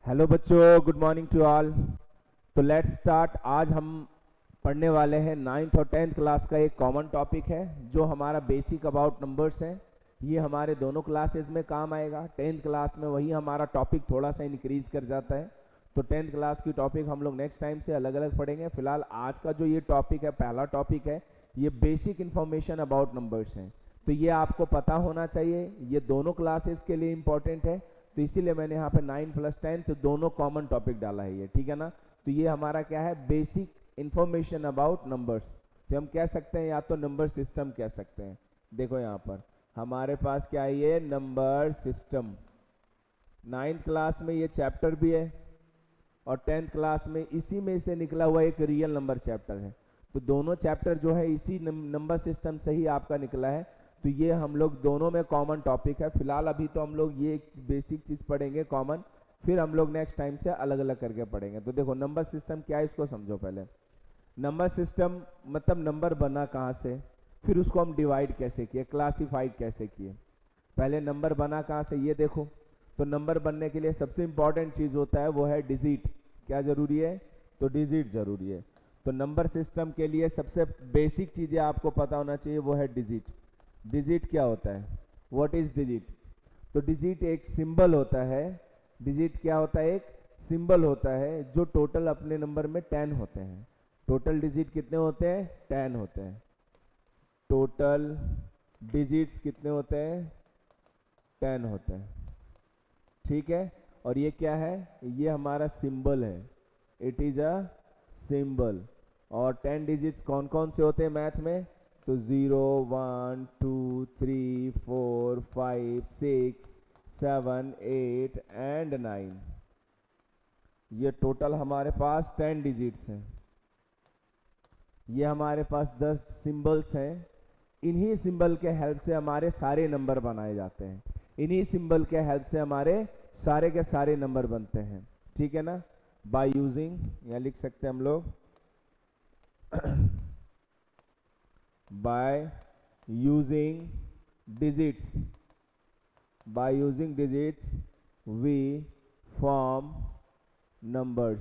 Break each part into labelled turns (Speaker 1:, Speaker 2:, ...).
Speaker 1: Hello बच्चों, good morning to all. तो let's start. आज हम पढ़ने वाले हैं नाइन्थ और टेंथ क्लास का एक कॉमन टॉपिक है जो हमारा बेसिक अबाउट नंबर्स है। ये हमारे दोनों क्लासेस में काम आएगा। टेंथ क्लास में वही हमारा टॉपिक थोड़ा सा इंक्रीज कर जाता है, तो टेंथ क्लास की टॉपिक हम लोग नेक्स्ट टाइम से अलग अलग पढ़ेंगे। फिलहाल आज का जो ये टॉपिक है, पहला टॉपिक है, ये बेसिक इन्फॉर्मेशन अबाउट नंबर्स हैं। तो ये आपको पता होना चाहिए, ये दोनों क्लासेस के लिए इंपॉर्टेंट है। तो इसीलिए मैंने यहाँ पे 9 + 10 तो दोनों कॉमन टॉपिक डाला है ये, ठीक है ना। तो ये हमारा क्या है, बेसिक इंफॉर्मेशन अबाउट नंबर्स। तो हम कह सकते हैं या तो नंबर सिस्टम कह सकते हैं। देखो यहाँ पर हमारे पास क्या है, ये नंबर सिस्टम। 9th क्लास में ये चैप्टर भी है और 10th क्लास में इसी में से निकला हुआ एक रियल नंबर चैप्टर है। तो दोनों चैप्टर जो है इसी नंबर सिस्टम से ही आपका निकला है। तो ये हम लोग दोनों में कॉमन टॉपिक है। फिलहाल अभी तो हम लोग ये एक बेसिक चीज़ पढ़ेंगे कॉमन, फिर हम लोग नेक्स्ट टाइम से अलग अलग करके पढ़ेंगे। तो देखो नंबर सिस्टम क्या है, इसको समझो पहले। नंबर सिस्टम मतलब नंबर बना कहाँ से, फिर उसको हम डिवाइड कैसे किए, क्लासीफाइड कैसे किए। पहले नंबर बना कहाँ से, ये देखो। तो नंबर बनने के लिए सबसे इंपॉर्टेंट चीज़ होता है वो है डिजिट। क्या जरूरी है, तो डिजिट जरूरी है। तो नंबर सिस्टम के लिए सबसे बेसिक चीज़ें आपको पता होना चाहिए, वो है डिजिट। डिजिट क्या होता है, व्हाट इज डिजिट। तो डिजिट एक सिंबल होता है। डिजिट क्या होता है, एक सिंबल होता है जो टोटल अपने नंबर में 10 होते हैं। टोटल डिजिट कितने होते हैं, 10 होते हैं। टोटल डिजिट्स कितने होते हैं, 10 होते हैं, ठीक है। और ये क्या है, ये हमारा सिंबल है, इट इज अ सिंबल। और 10 डिजिट्स कौन कौन से होते हैं मैथ में, तो 0 1 2 3 4 5 6 7 8 एंड 9। ये टोटल हमारे पास 10 डिजिट्स हैं। ये हमारे पास 10 सिंबल्स हैं। इन्हीं सिंबल के हेल्प से हमारे सारे नंबर बनाए जाते हैं। इन्हीं सिंबल के हेल्प से हमारे सारे के सारे नंबर बनते हैं, ठीक है ना। बाय यूजिंग, यहाँ लिख सकते हैं हम लोग by using digits, by using digits we form numbers।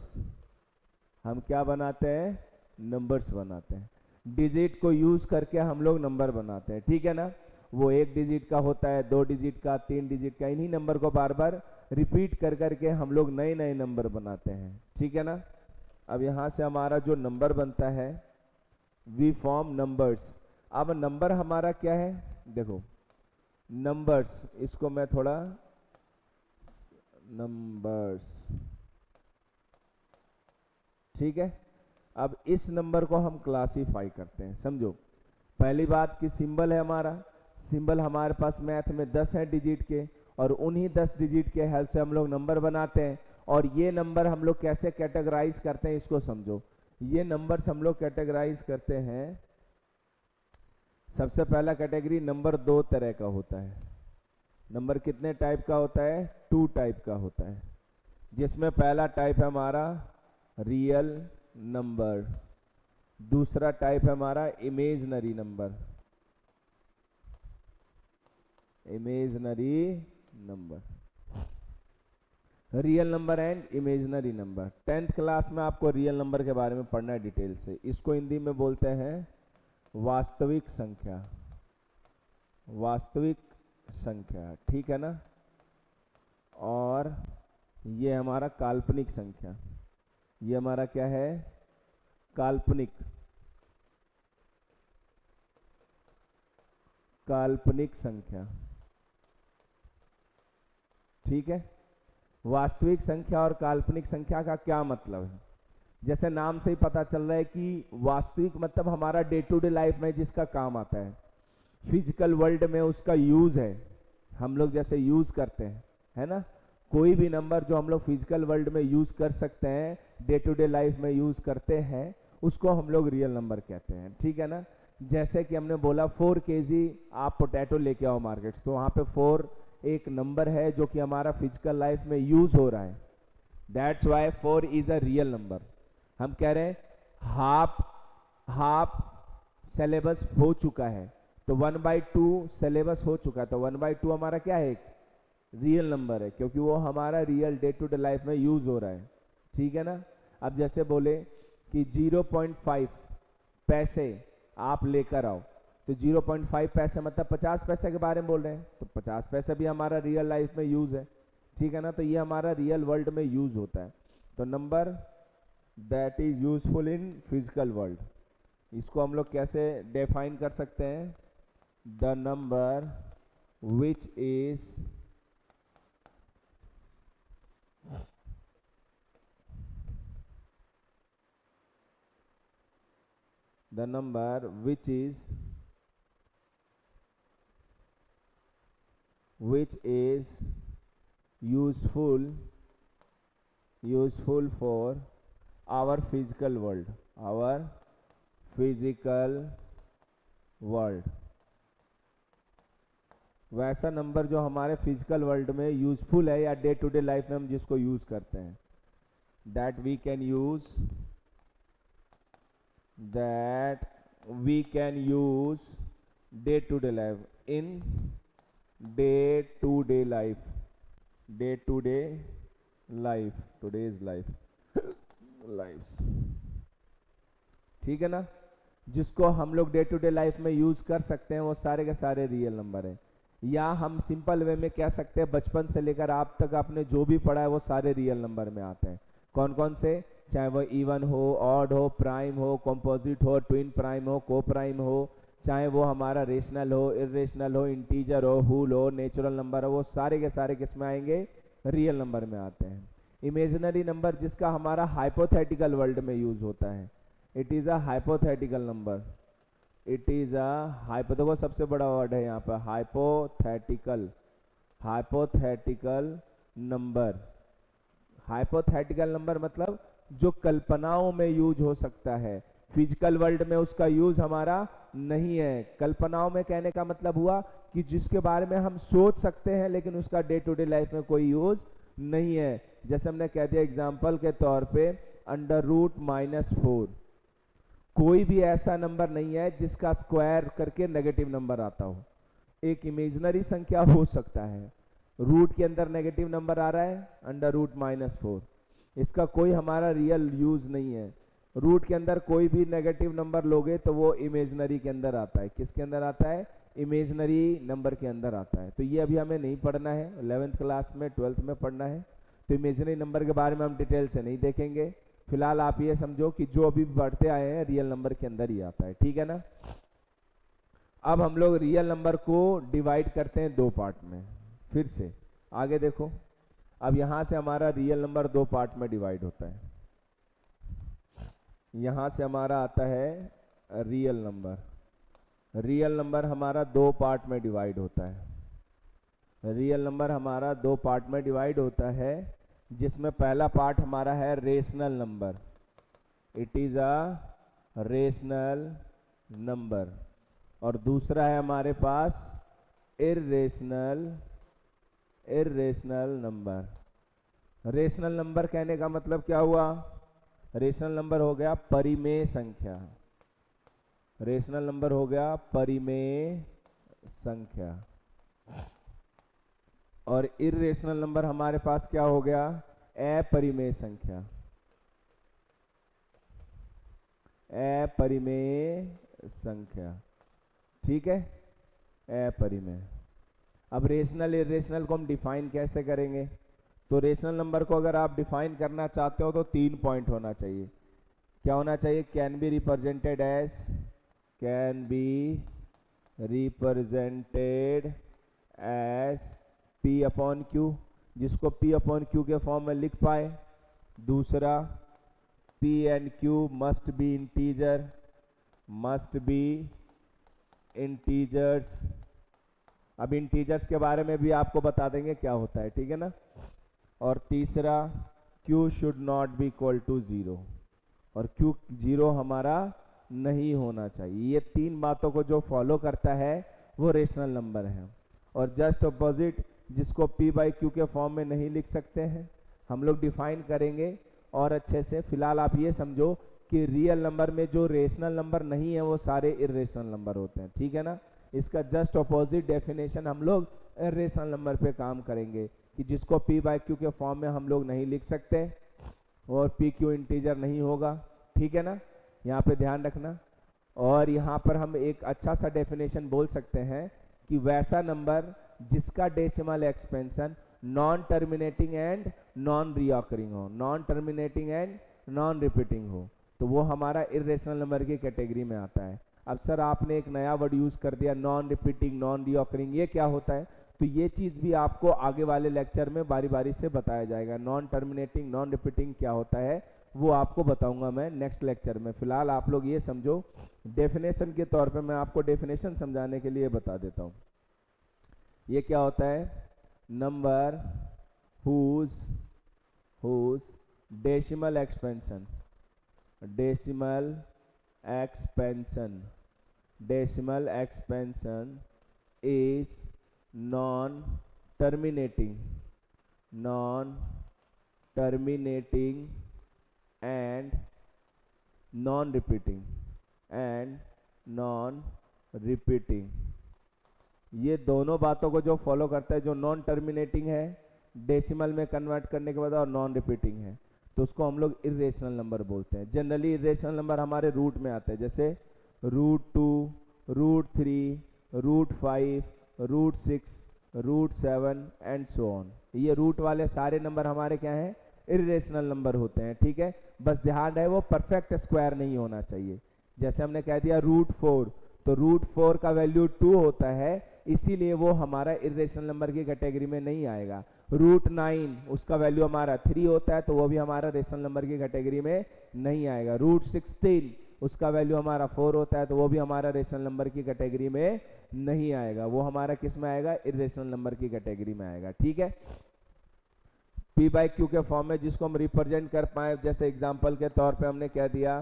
Speaker 1: हम क्या बनाते हैं, नंबर्स बनाते हैं। डिजिट को यूज करके हम लोग नंबर बनाते हैं, ठीक है ना। वो 1 डिजिट का होता है, 2 डिजिट का, 3 डिजिट का। इन्हीं नंबर को बार बार रिपीट कर करके हम लोग नए नए नंबर बनाते हैं, ठीक है ना। अब यहाँ से हमारा जो नंबर बनता है, वी फॉर्म नंबर्स। अब नंबर हमारा क्या है, देखो नंबर्स, इसको मैं थोड़ा नंबर्स, ठीक है। अब इस नंबर को हम क्लासीफाई करते हैं, समझो। पहली बात कि सिंबल है हमारा, सिंबल हमारे पास मैथ में 10 है डिजिट के, और उन्हीं 10 डिजिट के हेल्प से हम लोग नंबर बनाते हैं। और ये नंबर हम लोग कैसे कैटेगराइज करते हैं, इसको समझो। ये नंबर्स हम लोग कैटेगराइज करते हैं। सबसे पहला कैटेगरी, नंबर 2 तरह का होता है। नंबर कितने टाइप का होता है, 2 टाइप का होता है। जिसमें पहला टाइप है हमारा रियल नंबर, दूसरा टाइप है हमारा imaginary number. Imaginary number, real number and imaginary number. 10th class में आपको रियल नंबर के बारे में पढ़ना है डिटेल से। इसको हिंदी में बोलते हैं वास्तविक संख्या, वास्तविक संख्या, ठीक है ना। और ये हमारा काल्पनिक संख्या, ये हमारा क्या है, काल्पनिक, काल्पनिक संख्या, ठीक है। वास्तविक संख्या और काल्पनिक संख्या का क्या मतलब है, जैसे नाम से ही पता चल रहा है कि वास्तविक मतलब हमारा डे टू डे लाइफ में जिसका काम आता है, फिजिकल वर्ल्ड में उसका यूज है, हम लोग जैसे यूज करते हैं, है ना। कोई भी नंबर जो हम लोग फिजिकल वर्ल्ड में यूज कर सकते हैं, डे टू डे लाइफ में यूज करते हैं, उसको हम लोग रियल नंबर कहते हैं, ठीक है ना। जैसे कि हमने बोला 4 kg आप पोटैटो लेके आओ मार्केट, तो वहाँ पे 4 एक नंबर है जो कि हमारा फिजिकल लाइफ में यूज हो रहा है। That's why 4 is a real number. हम कह रहे हैं हाफ सिलेबस हो चुका है, तो 1/2 सिलेबस हो चुका है, तो 1/2 हमारा क्या है, रियल नंबर है, क्योंकि वो हमारा real day to day life में यूज हो रहा है, ठीक है ना। अब जैसे बोले कि 0.5 पैसे आप लेकर आओ, तो 0.5 पैसे मतलब 50 पैसे के बारे में बोल रहे हैं, तो 50 पैसे भी हमारा रियल लाइफ में यूज है, ठीक है ना। तो ये हमारा रियल वर्ल्ड में यूज होता है। तो number that is useful in physical world, इसको हम लोग कैसे डिफाइन कर सकते हैं? The number which is the number which is useful for our physical world, वैसा नंबर जो हमारे फिजिकल वर्ल्ड में यूजफुल है या डे टू डे लाइफ में हम जिसको यूज करते हैं, that we can use day to day life in day to day life today's life ठीक है ना। जिसको हम लोग डे टू डे लाइफ में यूज कर सकते हैं वो सारे के सारे रियल नंबर हैं। या हम सिंपल वे में कह सकते हैं बचपन से लेकर आप तक आपने जो भी पढ़ा है वो सारे रियल नंबर में आते हैं। कौन कौन से? चाहे वो इवन हो, ऑड हो, प्राइम हो, कॉम्पोजिट हो, ट्विन प्राइम हो, को प्राइम हो, चाहे वो हमारा रेशनल हो, इरेशनल हो, इंटीजर हो, होल हो, नेचुरल नंबर हो, वो सारे के सारे किस में आएंगे? रियल नंबर में आते हैं। इमेजिनरी नंबर जिसका हमारा हाइपोथेटिकल वर्ल्ड में यूज होता है, it is a hypothetical number, it is a देखो सबसे बड़ा वर्ड है यहाँ पर हाइपोथेटिकल नंबर। हाइपोथेटिकल नंबर मतलब जो कल्पनाओं में यूज हो सकता है, फिजिकल वर्ल्ड में उसका यूज हमारा नहीं है। कल्पनाओं में कहने का मतलब हुआ कि जिसके बारे में हम सोच सकते हैं लेकिन उसका डे टू डे लाइफ में कोई यूज नहीं है। जैसे हमने कह दिया एग्जाम्पल के तौर पे √-4, कोई भी ऐसा नंबर नहीं है जिसका स्क्वायर करके नेगेटिव नंबर आता हो। एक इमेजिनरी संख्या हो सकता है, रूट के अंदर नेगेटिव नंबर आ रहा है √-4, इसका कोई हमारा रियल यूज नहीं है। रूट के अंदर कोई भी नेगेटिव नंबर लोगे तो वो इमेजिनरी के अंदर आता है। किसके अंदर आता है? इमेजिनरी नंबर के अंदर आता है। तो ये अभी हमें नहीं पढ़ना है, 11th क्लास में 12th में पढ़ना है, तो इमेजिनरी नंबर के बारे में हम डिटेल से नहीं देखेंगे। फिलहाल आप ये समझो कि जो अभी बढ़ते आए हैं रियल नंबर के अंदर ही आता है, ठीक है ना। अब हम लोग रियल नंबर को डिवाइड करते हैं 2 पार्ट में। फिर से आगे देखो, अब यहां से हमारा रियल नंबर 2 पार्ट में डिवाइड होता है। यहां से हमारा आता है रियल नंबर हमारा 2 पार्ट में डिवाइड होता है। रियल नंबर हमारा 2 पार्ट में डिवाइड होता है, जिसमें पहला पार्ट हमारा है rational number, it is a rational number, और दूसरा है हमारे पास इर्रेशनल नंबर। रेशनल नंबर कहने का मतलब क्या हुआ? रेशनल नंबर हो गया परिमेय संख्या, रेशनल नंबर हो गया परिमेय संख्या, और इर्रेशनल नंबर हमारे पास क्या हो गया? अपरिमेय संख्या, ठीक है, अपरिमेय। अब रेशनल इरेशनल को हम डिफाइन कैसे करेंगे? तो रेशनल नंबर को अगर आप डिफाइन करना चाहते हो तो 3 पॉइंट होना चाहिए। क्या होना चाहिए? Can be represented as P/Q, जिसको P/Q के फॉर्म में लिख पाए। दूसरा, P and Q must be integers. अब इंटीजर्स के बारे में भी आपको बता देंगे क्या होता है, ठीक है ना। और तीसरा, Q should not be equal to 0, और Q 0 हमारा नहीं होना चाहिए। ये 3 बातों को जो फॉलो करता है वो रेशनल नंबर है। और जस्ट अपोजिट, जिसको P/Q के फॉर्म में नहीं लिख सकते हैं, हम लोग डिफाइन करेंगे और अच्छे से। फिलहाल आप ये समझो कि रियल नंबर में जो रेशनल नंबर नहीं है वो सारे इर्रेशनल नंबर होते हैं, ठीक है ना। इसका जस्ट अपोजिट डेफिनेशन हम लोग इरेशनल नंबर पे काम करेंगे कि जिसको p बाई क्यू के फॉर्म में हम लोग नहीं लिख सकते और पी क्यू इंटीजर नहीं होगा, ठीक है ना, यहाँ पे ध्यान रखना। और यहाँ पर हम एक अच्छा सा डेफिनेशन बोल सकते हैं कि वैसा नंबर जिसका decimal expansion non terminating and non reoccurring हो, non terminating and non repeating हो, तो वो हमारा इरेशनल नंबर की कैटेगरी में आता है। अब सर आपने एक नया वर्ड यूज़ कर दिया नॉन रिपीटिंग नॉन रीऑकरिंग, ये क्या होता है? तो ये चीज़ भी आपको आगे वाले लेक्चर में बारी बारी से बताया जाएगा। नॉन टर्मिनेटिंग नॉन रिपीटिंग क्या होता है वो आपको बताऊंगा मैं नेक्स्ट लेक्चर में। फिलहाल आप लोग ये समझो, डेफिनेशन के तौर पे मैं आपको डेफिनेशन समझाने के लिए बता देता हूँ। ये क्या होता है? Number whose decimal expansion is non-terminating and non-repeating ये दोनों बातों को जो फॉलो करता है, जो नॉन टर्मिनेटिंग है डेसिमल में कन्वर्ट करने के बाद और नॉन रिपीटिंग है, तो उसको हम लोग इरेशनल नंबर बोलते हैं। जनरली इरेशनल नंबर हमारे रूट में आते हैं, जैसे √2, √3, √5, √6, √7 एंड सो ऑन। ये रूट वाले सारे नंबर हमारे क्या हैं? इरेशनल नंबर होते हैं, ठीक है। बस ध्यान रहे वो परफेक्ट स्क्वायर नहीं होना चाहिए। जैसे हमने कह दिया √4, तो √4 का वैल्यू 2 होता है, इसीलिए वो हमारा इरेशनल नंबर की कैटेगरी में नहीं आएगा। √9 उसका वैल्यू हमारा 3 होता है, तो वो भी हमारा रेशनल नंबर की कैटेगरी में नहीं आएगा। √16 उसका वैल्यू हमारा 4 होता है, तो वो भी हमारा रेशनल नंबर की कैटेगरी में नहीं आएगा। वो हमारा किस में आएगा? इरेशनल नंबर की कैटेगरी में आएगा, ठीक है। p बाई क्यू के फॉर्म में जिसको हम रिप्रेजेंट कर पाए, जैसे एग्जाम्पल के तौर पे हमने कह दिया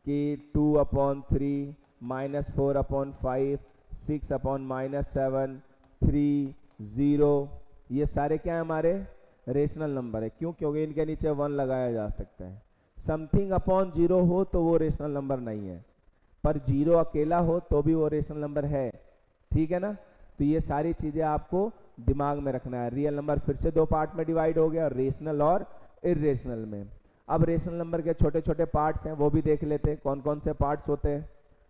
Speaker 1: कि 2/3 -4/5 6/-7 3 0, ये सारे क्या है? हमारे रेशनल नंबर है। क्यों? क्योंकि इनके नीचे 1 लगाया जा सकता है। समथिंग अपॉन 0 हो तो वो रेशनल नंबर नहीं है, पर 0 अकेला हो तो भी वो रेशनल नंबर है, ठीक है ना। तो ये सारी चीज़ें आपको दिमाग में रखना है। रियल नंबर फिर से 2 पार्ट में डिवाइड हो गया, रेशनल और इरेशनल में। अब रेशनल नंबर के छोटे छोटे पार्ट्स हैं, वो भी देख लेते हैं कौन कौन से पार्ट्स होते हैं।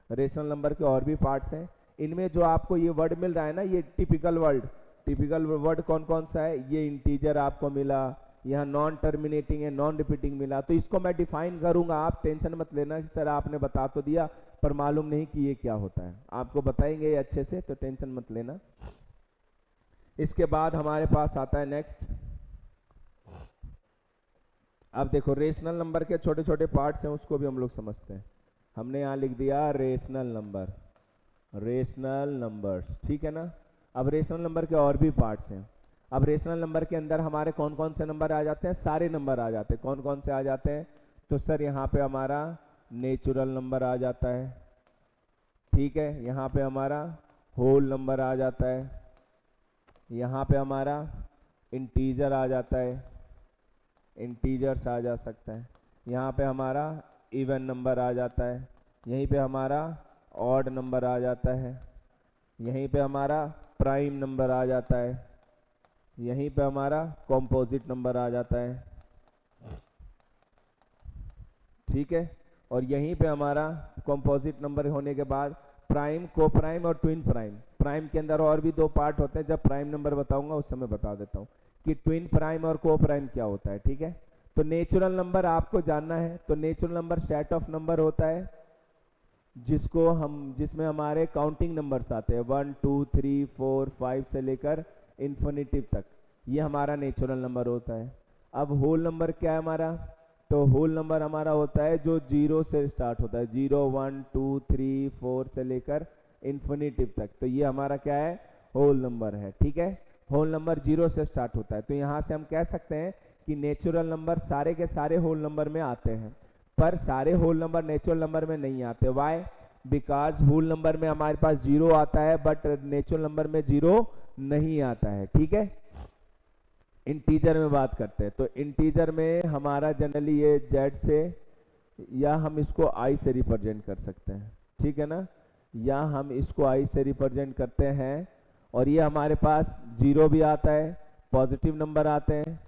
Speaker 1: रेशनल नंबर के और भी पार्ट्स हैं, इनमें जो आपको ये वर्ड मिल रहा है ना, ये टिपिकल वर्ड कौन कौन सा है? ये इंटीजर आपको मिला, यहाँ नॉन टर्मिनेटिंग है, नॉन रिपीटिंग मिला, तो इसको मैं डिफाइन करूंगा। आप टेंशन मत लेना कि सर आपने बता तो दिया पर मालूम नहीं कि ये क्या होता है, आपको बताएंगे अच्छे से, तो टेंशन मत लेना। इसके बाद हमारे पास आता है नेक्स्ट। अब देखो रेशनल नंबर के छोटे छोटे पार्ट्स हैं, उसको भी हम लोग समझते हैं। हमने यहाँ लिख दिया रेशनल नंबर्स, ठीक है ना। अब रेशनल नंबर के और भी पार्ट्स हैं। अब रेशनल नंबर के अंदर हमारे कौन कौन से नंबर आ जाते हैं? सारे नंबर आ जाते हैं। कौन कौन से आ जाते हैं? तो सर यहाँ पे हमारा नेचुरल नंबर आ जाता है, ठीक है। यहाँ पे हमारा होल नंबर आ जाता है, यहाँ पे हमारा इंटीजर आ जाता है, इंटीजर्स आ जा सकता है, यहाँ पे हमारा इवन नंबर आ जाता है, यहीं पे हमारा ऑड नंबर आ जाता है, यहीं पे हमारा प्राइम नंबर आ जाता है, यहीं पे हमारा कॉम्पोजिट नंबर आ जाता है, ठीक है। और यहीं पे हमारा कॉम्पोजिट नंबर होने के बाद प्राइम, को प्राइम और ट्विन प्राइम। प्राइम के अंदर और भी 2 पार्ट होते हैं, जब प्राइम नंबर बताऊंगा उस समय बता देता हूँ कि ट्विन प्राइम और को प्राइम क्या होता है, ठीक है। तो नेचुरल नंबर आपको जानना है, तो natural number set of number होता है जिसमें हमारे काउंटिंग नंबर्स आते हैं 1 2 3 4 5 से लेकर इन्फिनिटिव तक, ये हमारा नेचुरल नंबर होता है। अब होल नंबर क्या है हमारा? तो होल नंबर हमारा होता है जो 0 से स्टार्ट होता है, 0 1 2 3 4 से लेकर इन्फिनिटिव तक, तो ये हमारा क्या है? होल नंबर है, ठीक है। होल नंबर 0 से स्टार्ट होता है, तो यहाँ से हम कह सकते हैं कि नेचुरल नंबर सारे के सारे होल नंबर में आते हैं, पर सारे होल नंबर नेचुरल नंबर में नहीं आते। वाई? बिकॉज होल नंबर में हमारे पास 0 आता है, बट नेचुरल नंबर में 0 नहीं आता है, ठीक है। इंटीजर में बात करते हैं, तो इंटीजर में हमारा जनरली ये जेड से, या हम इसको आई से रिप्रेजेंट कर सकते हैं, ठीक है ना, या हम इसको आई से रिप्रेजेंट करते हैं। और ये हमारे पास जीरो भी आता है, पॉजिटिव नंबर आते हैं,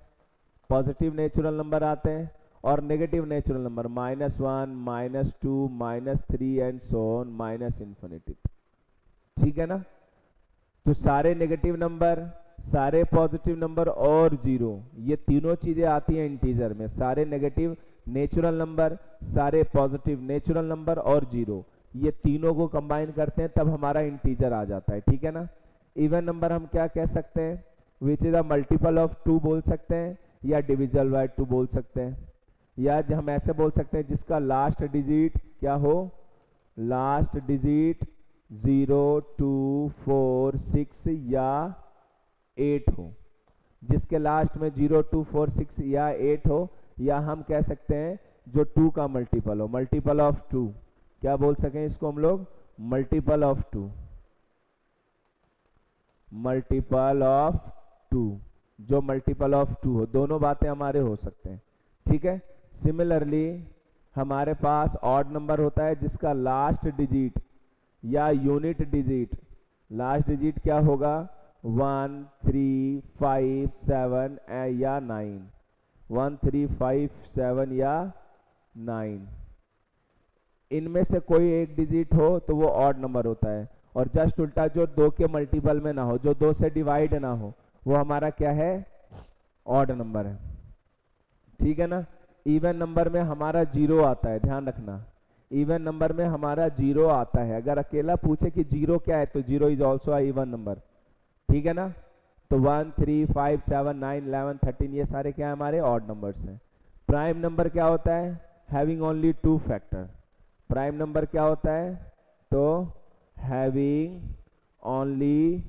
Speaker 1: पॉजिटिव नेचुरल नंबर आते हैं, और negative natural number -1, -2, -3 and so on minus infinity. ठीक है ना। तो सारे नेगेटिव नंबर, सारे पॉजिटिव नंबर और जीरो, ये तीनों चीजें आती हैं इंटीजर में। सारे नेगेटिव नेचुरल नंबर, सारे पॉजिटिव नेचुरल नंबर और जीरो, ये तीनों को कंबाइन करते हैं तब हमारा इंटीजर आ जाता है। ठीक है ना। इवन नंबर हम क्या कह सकते हैं, which is a multiple of 2 बोल सकते हैं, या डिविजल बाय 2 बोल सकते हैं, या हम ऐसे बोल सकते हैं जिसका लास्ट डिजिट क्या हो, लास्ट डिजिट 0, 2, 4, 6 या 8 हो, जिसके लास्ट में 0, 2, 4, 6 या 8 हो, या हम कह सकते हैं जो 2 का मल्टीपल हो, मल्टीपल ऑफ 2, क्या बोल सकें इसको हम लोग, मल्टीपल ऑफ 2, मल्टीपल ऑफ 2, जो मल्टीपल ऑफ 2 हो, दोनों बातें हमारे हो सकते हैं। ठीक है। सिमिलरली हमारे पास ऑड नंबर होता है जिसका लास्ट डिजिट या यूनिट डिजिट, लास्ट डिजिट क्या होगा, 1, 3, 5, 7 या 9, 1, 3, 5, 7 या 9, इनमें से कोई एक डिजिट हो तो वो ऑड नंबर होता है, और जस्ट उल्टा जो 2 के मल्टीपल में ना हो, जो 2 से डिवाइड ना हो, वो हमारा क्या है, ऑड नंबर है। ठीक है ना। इवन नंबर में हमारा जीरो आता है, ध्यान रखना, इवन नंबर में हमारा जीरो आता है। अगर अकेला पूछे कि जीरो क्या है तो zero is also even number. ठीक है ना। तो 1, 3, 5, 7, 9, 11, 13 ये सारे क्या है, हमारे ऑड नंबर्स हैं। प्राइम नंबर क्या होता है, having only 2 factor. Prime number क्या होता है, तो हैविंग ओनली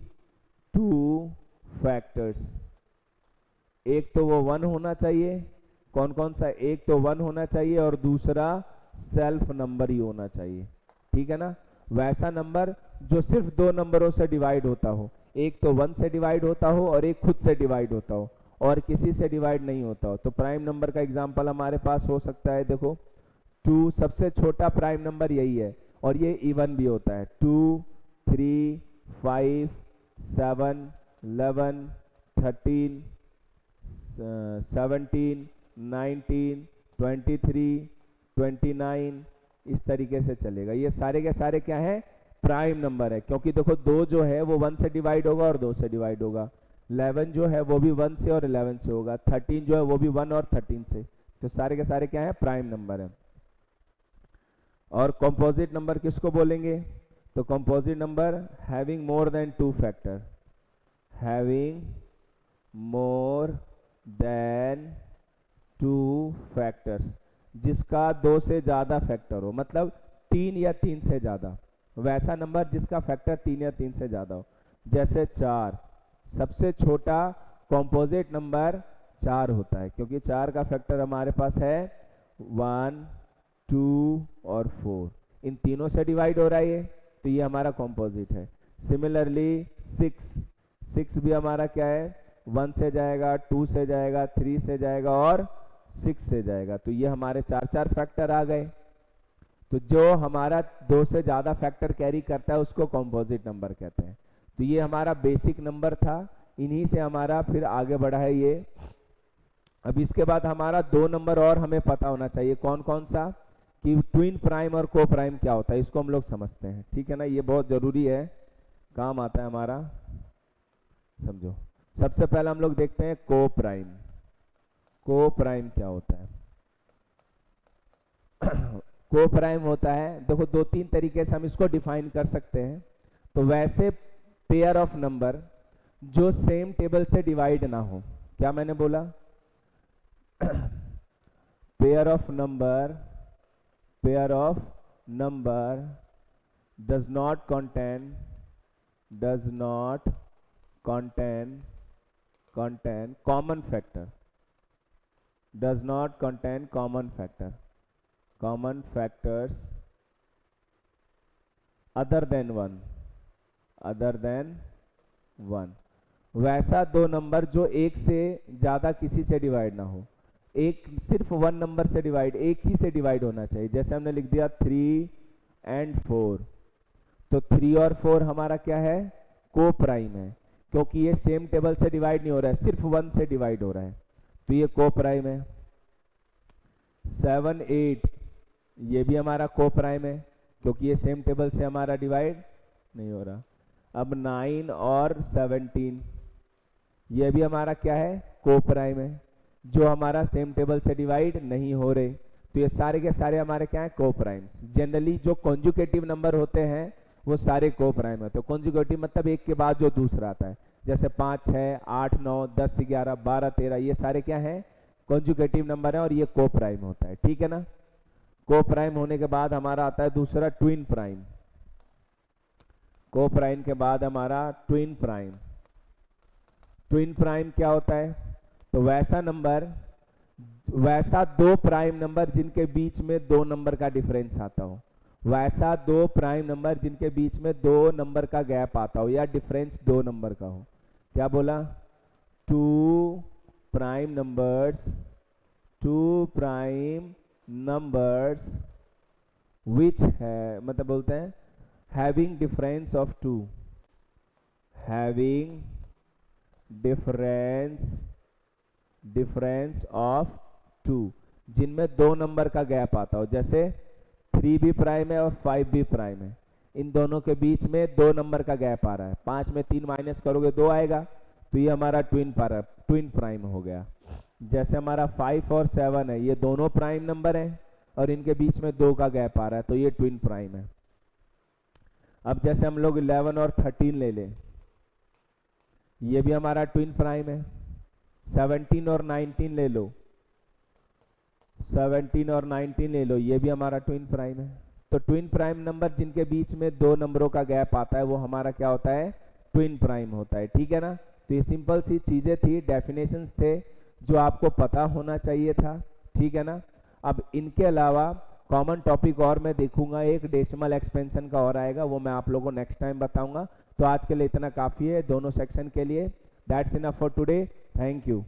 Speaker 1: 2 फैक्टर्स। एक तो वो 1 होना चाहिए, कौन कौन सा, एक तो 1 होना चाहिए और दूसरा सेल्फ नंबर ही होना चाहिए। ठीक है ना। वैसा नंबर जो सिर्फ 2 नंबरों से डिवाइड होता हो, एक तो 1 से डिवाइड होता हो और एक खुद से डिवाइड होता हो, और किसी से डिवाइड नहीं होता हो। तो प्राइम नंबर का एग्जांपल हमारे पास हो सकता है, देखो 2 सबसे छोटा प्राइम नंबर यही है, और ये इवन भी होता है। 2, 3, 5, 7, 11, 13, 17, 19, 23, 29, इस तरीके से चलेगा। ये सारे के सारे क्या है, प्राइम नंबर है, क्योंकि देखो 2 जो है वो 1 से डिवाइड होगा और 2 से डिवाइड होगा, 11 जो है वो भी 1 से और 11 से होगा, 13 जो है वो भी 1 और 13 से, तो सारे के सारे क्या है, प्राइम नंबर है। और कंपोजिट नंबर किसको बोलेंगे, तो composite number having more than 2 factor, having more than 2 factors, जिसका 2 से ज्यादा फैक्टर हो, मतलब 3 या 3 से ज्यादा, वैसा नंबर जिसका फैक्टर 3 या 3 से ज्यादा हो। जैसे 4, सबसे छोटा कंपोजिट नंबर 4 होता है, क्योंकि 4 का फैक्टर हमारे पास है 1, 2 और 4, इन तीनों से डिवाइड हो रहा है ये, तो ये हमारा कंपोजिट है। सिमिलरली 6 भी हमारा क्या है, 1 से जाएगा, 2 से जाएगा, 3 से जाएगा और 6 से जाएगा, तो ये हमारे 4 फैक्टर आ गए। तो जो हमारा 2 से ज़्यादा फैक्टर कैरी करता है उसको कंपोजिट नंबर कहते हैं। तो ये हमारा बेसिक नंबर था, इन्हीं से हमारा फिर आगे बढ़ा है ये। अब इसके बाद हमारा 2 नंबर और हमें पता होना चाहिए, कौन कौन सा, कि ट्विन प्राइम और को प्राइम क्या होता है, इसको हम लोग समझते हैं। ठीक है ना, ये बहुत ज़रूरी है, काम आता है हमारा, समझो। सबसे पहले हम लोग देखते हैं को प्राइम। को प्राइम क्या होता है को प्राइम होता है, देखो 2-3 तरीके से हम इसको डिफाइन कर सकते हैं। तो वैसे पेयर ऑफ नंबर जो सेम टेबल से डिवाइड ना हो, क्या मैंने बोला, pair of number does not contain common factor, does not contain common factors other than 1, वैसा 2 नंबर जो एक से ज्यादा किसी से डिवाइड ना हो, एक सिर्फ 1 नंबर से डिवाइड, एक ही से डिवाइड होना चाहिए। जैसे हमने लिख दिया 3 and 4, तो 3 और 4 हमारा क्या है, को प्राइम है, क्योंकि ये सेम टेबल से डिवाइड नहीं हो रहा है, सिर्फ 1 से डिवाइड हो रहा है, तो ये को प्राइम है। 7 8 ये भी हमारा को प्राइम है, क्योंकि ये सेम टेबल से हमारा डिवाइड नहीं हो रहा। अब 9 और 17 ये भी हमारा क्या है, को प्राइम है, जो हमारा सेम टेबल से डिवाइड नहीं हो रहे, तो ये सारे के सारे हमारे क्या है, को प्राइम्स। जनरली जो कॉन्जुगेटिव नंबर होते हैं वो सारे को प्राइम है। तो कॉन्जुगेटिव मतलब एक के बाद जो दूसरा आता है, जैसे 5 6 8 9 10 11 12 13, ये सारे क्या हैं, कॉन्जुगेटिव नंबर है और ये को प्राइम होता है, ठीक है ना। को प्राइम होने के बाद हमारा आता है दूसरा ट्विन प्राइम। को प्राइम के बाद हमारा ट्विन प्राइम। ट्विन प्राइम क्या होता है, तो वैसा दो प्राइम नंबर जिनके बीच में 2 नंबर का डिफरेंस आता हो, वैसा 2 प्राइम नंबर जिनके बीच में 2 नंबर का गैप आता हो या डिफरेंस 2 नंबर का हो। क्या बोला, 2 प्राइम नंबर्स विच है, मतलब बोलते हैं having difference of 2, having difference of 2, जिनमें 2 नंबर का गैप आता हो, जैसे 3 भी प्राइम है और 5 भी प्राइम है, इन दोनों के बीच में 2 नंबर का गैप आ रहा है। 5 में 3 माइनस करोगे 2 आएगा, तो ये हमारा ट्विन प्राइम हो गया। जैसे हमारा 5 और 7 है, ये दोनों प्राइम नंबर हैं और इनके बीच में 2 का गैप आ रहा है, तो ये ट्विन प्राइम है। अब जैसे हम लोग 11 और 13 ले लें, ये भी हमारा ट्विन प्राइम है। 17 और 19 ले लो, 17 और 19 ले लो, ये भी हमारा ट्विन प्राइम है। तो ट्विन प्राइम नंबर जिनके बीच में 2 नंबरों का गैप आता है वो हमारा क्या होता है, ट्विन प्राइम होता है, ठीक है ना। तो ये सिंपल सी चीजें थी, डेफिनेशंस थे जो आपको पता होना चाहिए था, ठीक है ना। अब इनके अलावा कॉमन टॉपिक और मैं देखूंगा, एक डेसिमल एक्सपेंशन का और आएगा, वो मैं आप लोगों को नेक्स्ट टाइम बताऊंगा। तो आज के लिए इतना काफ़ी है दोनों सेक्शन के लिए। That's enough for today, thank you.